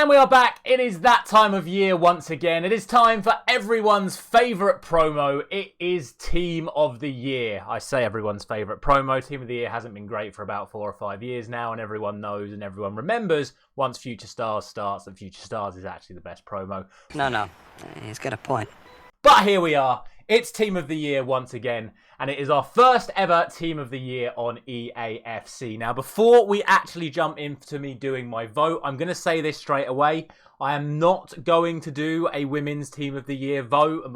And we are back. It is that time of year once again. It is time for everyone's favourite promo. It is Team of the Year. I say everyone's favourite promo. Team of the Year hasn't been great for about 4 or 5 years now, and everyone knows and everyone remembers once Future Stars starts that Future Stars is actually the best promo. No. He's got a point. But here we are. It's Team of the Year once again, and it is our first ever Team of the Year on EAFC. Now, before we actually jump into me doing my vote, I'm going to say this straight away. I am not going to do a Women's Team of the Year vote.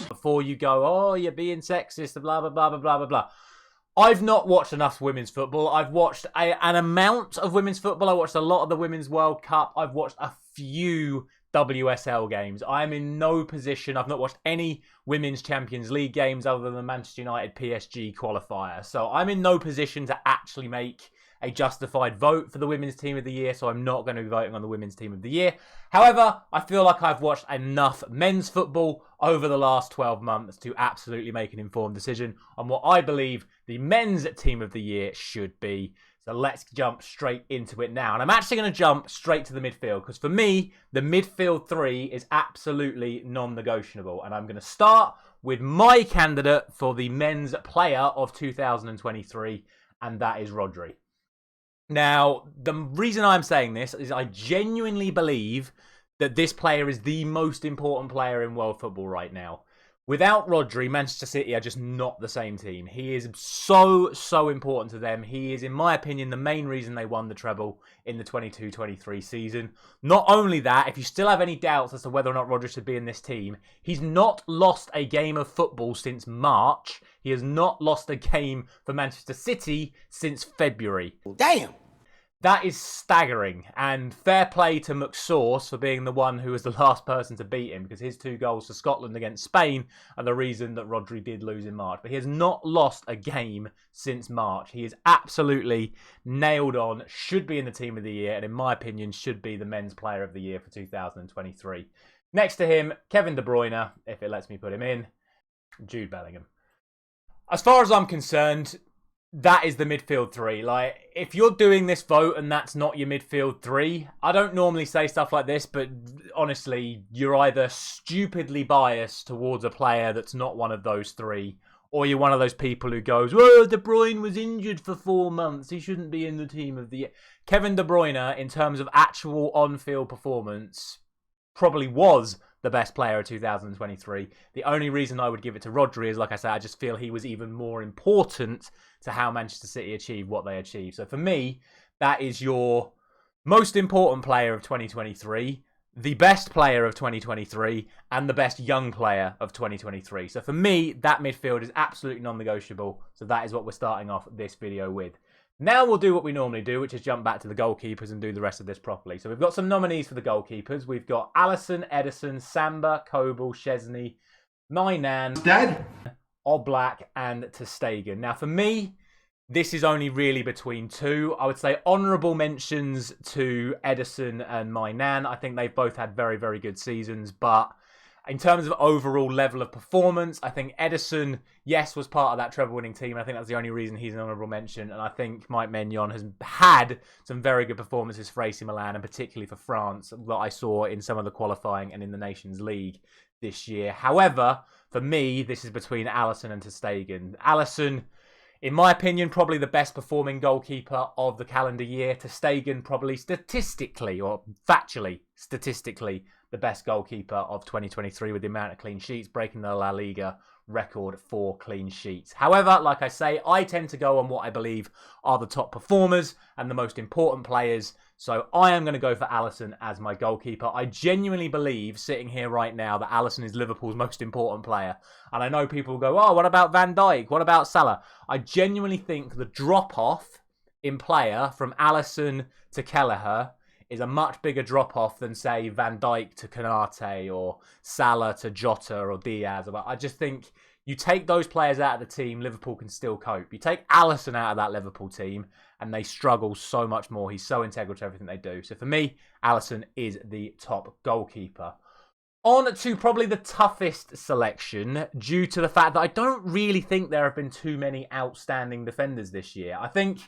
Before you go, oh, you're being sexist, blah, blah, blah, blah, blah, blah, blah. I've not watched enough women's football. I've watched an amount of women's football. I watched a lot of the Women's World Cup. I've watched a few WSL games. I am in no position. I've not watched any Women's Champions League games other than the Manchester United PSG qualifier. So I'm in no position to actually make a justified vote for the Women's Team of the Year. So I'm not going to be voting on the Women's Team of the Year. However, I feel like I've watched enough men's football over the last 12 months to absolutely make an informed decision on what I believe the Men's Team of the Year should be. So let's jump straight into it now. And I'm actually going to jump straight to the midfield because for me, the midfield three is absolutely non-negotiable. And I'm going to start with my candidate for the Men's Player of 2023, and that is Rodri. Now, the reason I'm saying this is I genuinely believe that this player is the most important player in world football right now. Without Rodri, Manchester City are just not the same team. He is so important to them. He is, in my opinion, the main reason they won the treble in the 22-23 season. Not only that, if you still have any doubts as to whether or not Rodri should be in this team, he's not lost a game of football since March. He has not lost a game for Manchester City since February. Damn! That is staggering, and fair play to McSauce for being the one who was the last person to beat him, because his 2 goals for Scotland against Spain are the reason that Rodri did lose in March. But he has not lost a game since March. He is absolutely nailed on, should be in the Team of the Year, and in my opinion, should be the Men's Player of the Year for 2023. Next to him, Kevin De Bruyne, if it lets me put him in, Jude Bellingham. As far as I'm concerned, that is the midfield three. Like, if you're doing this vote and that's not your midfield three, I don't normally say stuff like this, but honestly, you're either stupidly biased towards a player that's not one of those three, or you're one of those people who goes, well, De Bruyne was injured for 4 months. He shouldn't be in the Team of the Year. Kevin De Bruyne, in terms of actual on-field performance, probably was the best player of 2023. The only reason I would give it to Rodri is, like I said, I just feel he was even more important to how Manchester City achieved what they achieved. So for me, that is your most important player of 2023, the best player of 2023, and the best young player of 2023. So for me, that midfield is absolutely non-negotiable. So that is what we're starting off this video with. Now we'll do what we normally do, which is jump back to the goalkeepers and do the rest of this properly. So we've got some nominees for the goalkeepers. We've got Alisson, Ederson, Samba, Coble, Szczesny, Mainan, Dad? Oblak, and ter Stegen. Now for me, this is only really between 2. I would say honourable mentions to Ederson and Mainan. I think they've both had very, very good seasons, but in terms of overall level of performance, I think Ederson, yes, was part of that treble-winning team. I think that's the only reason he's an honourable mention. And I think Mike Maignan has had some very good performances for AC Milan, and particularly for France, that I saw in some of the qualifying and in the Nations League this year. However, for me, this is between Alisson and ter Stegen. Alisson, in my opinion, probably the best performing goalkeeper of the calendar year. Ter Stegen, probably statistically, or factually, statistically, the best goalkeeper of 2023 with the amount of clean sheets, breaking the La Liga record for clean sheets. However, like I say, I tend to go on what I believe are the top performers and the most important players. So I am going to go for Alisson as my goalkeeper. I genuinely believe, sitting here right now, that Alisson is Liverpool's most important player. And I know people will go, oh, what about Van Dijk? What about Salah? I genuinely think the drop-off in player from Alisson to Kelleher is a much bigger drop-off than, say, Van Dijk to Konate or Salah to Jota or Diaz. I just think you take those players out of the team, Liverpool can still cope. You take Alisson out of that Liverpool team, and they struggle so much more. He's so integral to everything they do. So for me, Alisson is the top goalkeeper. On to probably the toughest selection, due to the fact that I don't really think there have been too many outstanding defenders this year. I think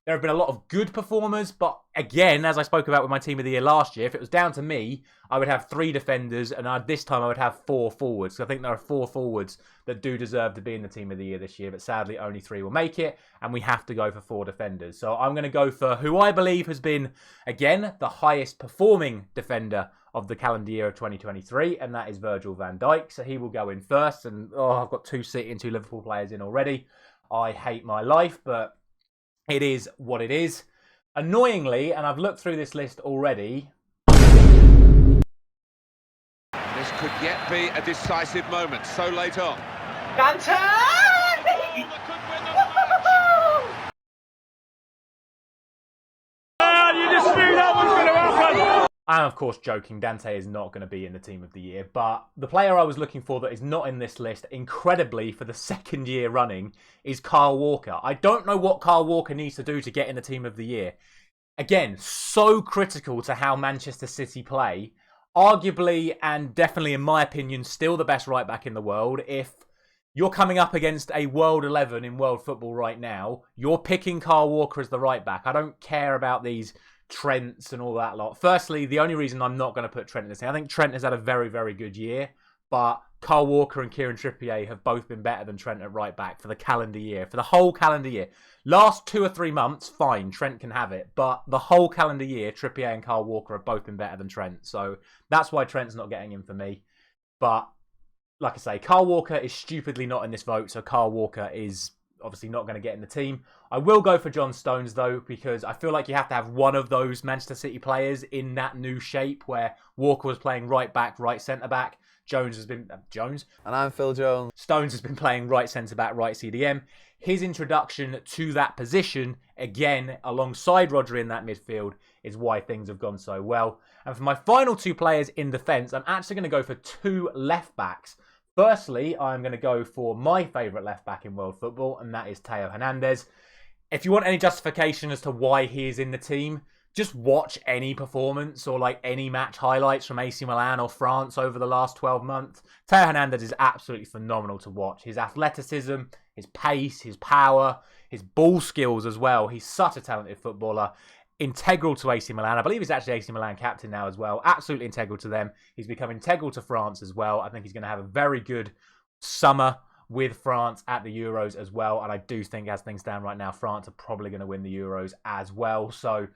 There have been a lot of good performers, but again, as I spoke about with my team of the year last year, if it was down to me, I would have 3 defenders, and this time I would have 4 forwards. So I think there are 4 forwards that do deserve to be in the team of the year this year, but sadly only 3 will make it, and we have to go for 4 defenders. So I'm going to go for who I believe has been, again, the highest performing defender of the calendar year of 2023, and that is Virgil van Dijk. So he will go in first, and I've got 2 City and 2 Liverpool players in already. I hate my life, but it is what it is. Annoyingly, and I've looked through this list already. This could yet be a decisive moment, so late on. Dante! You just knew that was going to happen! I'm of course joking, Dante is not going to be in the team of the year, but the player I was looking for that is not in this list, incredibly for the 2nd year running, is Kyle Walker. I don't know what Kyle Walker needs to do to get in the team of the year. Again, so critical to how Manchester City play. Arguably, and definitely in my opinion, still the best right back in the world. If you're coming up against a World 11 in world football right now, you're picking Kyle Walker as the right back. I don't care about these Trents and all that lot. Firstly, the only reason I'm not going to put Trent in this thing, I think Trent has had a very, very good year, but Kyle Walker and Kieran Trippier have both been better than Trent at right back for the calendar year, for the whole calendar year. Last 2 or 3 months, fine, Trent can have it, but the whole calendar year, Trippier and Kyle Walker have both been better than Trent, so that's why Trent's not getting in for me. But like I say, Kyle Walker is stupidly not in this vote, so Kyle Walker is obviously not going to get in the team. I will go for John Stones though, because I feel like you have to have one of those Manchester City players in that new shape where Walker was playing right back, right centre back. Jones has been Jones, and I'm Phil Jones. Stones has been playing right centre back, right CDM. His introduction to that position, again alongside Rodri in that midfield, is why things have gone so well. And for my final 2 players in defence, I'm actually going to go for 2 left backs. Firstly, I'm going to go for my favourite left back in world football, and that is Theo Hernandez. If you want any justification as to why he is in the team, just watch any performance or like any match highlights from AC Milan or France over the last 12 months. Theo Hernandez is absolutely phenomenal to watch. His athleticism, his pace, his power, his ball skills as well. He's such a talented footballer. Integral to AC Milan. I believe he's actually AC Milan captain now as well. Absolutely integral to them. He's become integral to France as well. I think he's going to have a very good summer with France at the Euros as well. And I do think as things stand right now, France are probably going to win the Euros as well. So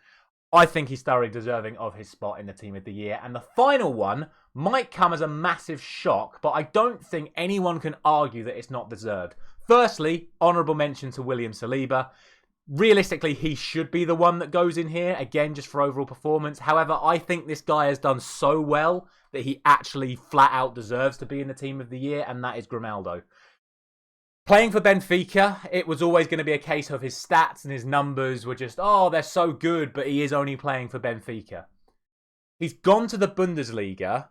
I think he's thoroughly deserving of his spot in the team of the year. And the final one might come as a massive shock, but I don't think anyone can argue that it's not deserved. Firstly, honourable mention to William Saliba. Realistically, he should be the one that goes in here, again, just for overall performance. However, I think this guy has done so well that he actually flat out deserves to be in the team of the year, and that is Grimaldo. Playing for Benfica, it was always going to be a case of his stats and his numbers were just, oh, they're so good, but he is only playing for Benfica. He's gone to the Bundesliga,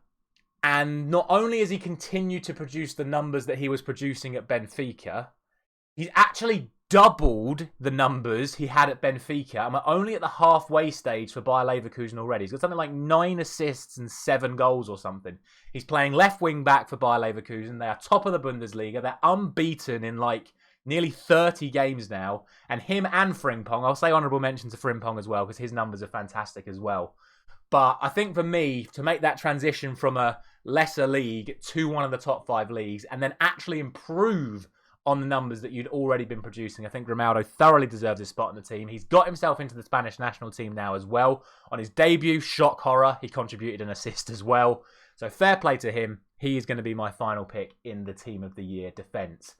and not only has he continued to produce the numbers that he was producing at Benfica, he's actually doubled the numbers he had at Benfica, and we're only at the halfway stage for Bayer Leverkusen already. He's got something like 9 assists and 7 goals or something. He's playing left wing back for Bayer Leverkusen. They are top of the Bundesliga. They're unbeaten in like nearly 30 games now. And him and Frimpong, I'll say honourable mention to Frimpong as well, because his numbers are fantastic as well. But I think for me, to make that transition from a lesser league to one of the top 5 leagues, and then actually improve on the numbers that you'd already been producing, I think Grimaldo thoroughly deserves his spot in the team. He's got himself into the Spanish national team now as well. On his debut, shock horror, he contributed an assist as well. So fair play to him. He is going to be my final pick in the team of the year defence.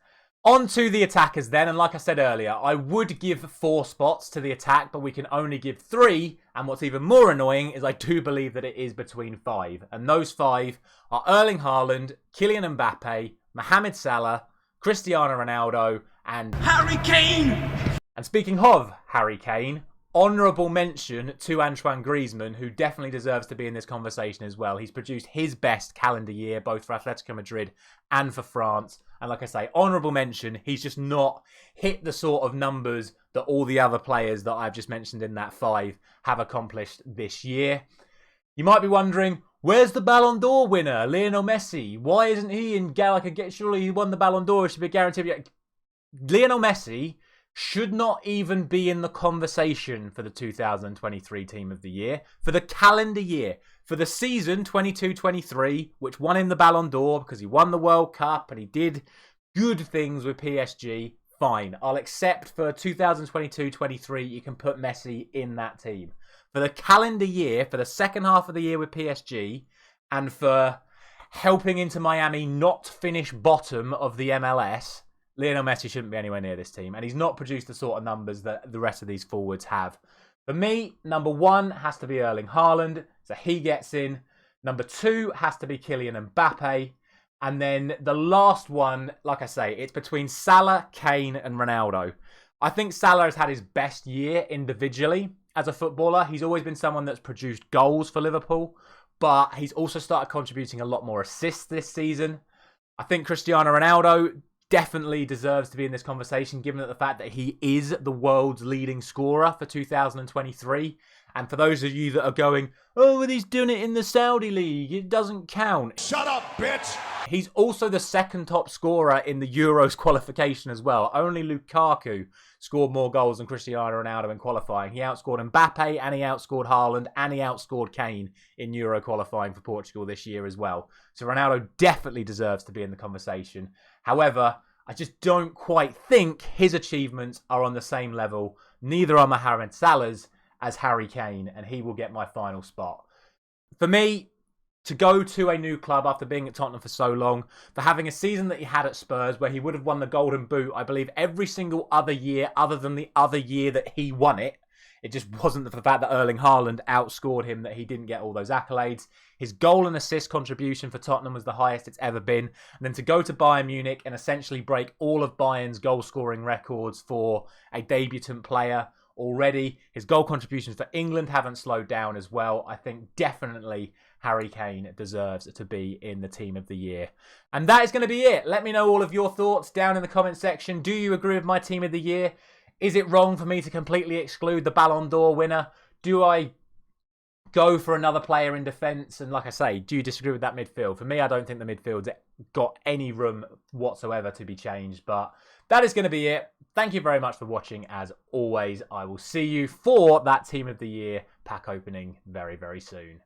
On to the attackers then, and like I said earlier, I would give 4 spots to the attack, but we can only give 3, and what's even more annoying is I do believe that it is between 5. And those 5 are Erling Haaland, Kylian Mbappe, Mohamed Salah, Cristiano Ronaldo, and Harry Kane! And speaking of Harry Kane, honourable mention to Antoine Griezmann, who definitely deserves to be in this conversation as well. He's produced his best calendar year, both for Atletico Madrid and for France. And like I say, honourable mention, he's just not hit the sort of numbers that all the other players that I've just mentioned in that 5 have accomplished this year. You might be wondering, where's the Ballon d'Or winner, Lionel Messi? Why isn't he in surely he won the Ballon d'Or, it should be guaranteed. Lionel Messi should not even be in the conversation for the 2023 Team of the Year. For the calendar year, for the season 22-23, which won him the Ballon d'Or because he won the World Cup and he did good things with PSG, fine. I'll accept for 2022-23, you can put Messi in that team. For the calendar year, for the second half of the year with PSG, and for helping Inter Miami not finish bottom of the MLS, Lionel Messi shouldn't be anywhere near this team. And he's not produced the sort of numbers that the rest of these forwards have. For me, number 1 has to be Erling Haaland, so he gets in. Number 2 has to be Kylian Mbappe. And then the last one, like I say, it's between Salah, Kane and Ronaldo. I think Salah has had his best year individually as a footballer. He's always been someone that's produced goals for Liverpool, but he's also started contributing a lot more assists this season. I think Cristiano Ronaldo definitely deserves to be in this conversation, given the fact that he is the world's leading scorer for 2023. And for those of you that are going, oh, well, he's doing it in the Saudi league, it doesn't count. Shut up, bitch! He's also the second top scorer in the Euros qualification as well. Only Lukaku scored more goals than Cristiano Ronaldo in qualifying. He outscored Mbappe and he outscored Haaland and he outscored Kane in Euro qualifying for Portugal this year as well. So Ronaldo definitely deserves to be in the conversation. However, I just don't quite think his achievements are on the same level. Neither are Mohamed Salah's as Harry Kane, and he will get my final spot. For me, to go to a new club after being at Tottenham for so long, for having a season that he had at Spurs where he would have won the Golden Boot, I believe, every single other year other than the other year that he won it. It just wasn't the fact that Erling Haaland outscored him that he didn't get all those accolades. His goal and assist contribution for Tottenham was the highest it's ever been. And then to go to Bayern Munich and essentially break all of Bayern's goal-scoring records for a debutant player already. His goal contributions for England haven't slowed down as well. I think definitely Harry Kane deserves to be in the Team of the Year. And that is going to be it. Let me know all of your thoughts down in the comment section. Do you agree with my Team of the Year? Is it wrong for me to completely exclude the Ballon d'Or winner? Do I go for another player in defence? And like I say, do you disagree with that midfield? For me, I don't think the midfield's got any room whatsoever to be changed. But that is going to be it. Thank you very much for watching. As always, I will see you for that Team of the Year pack opening very, very soon.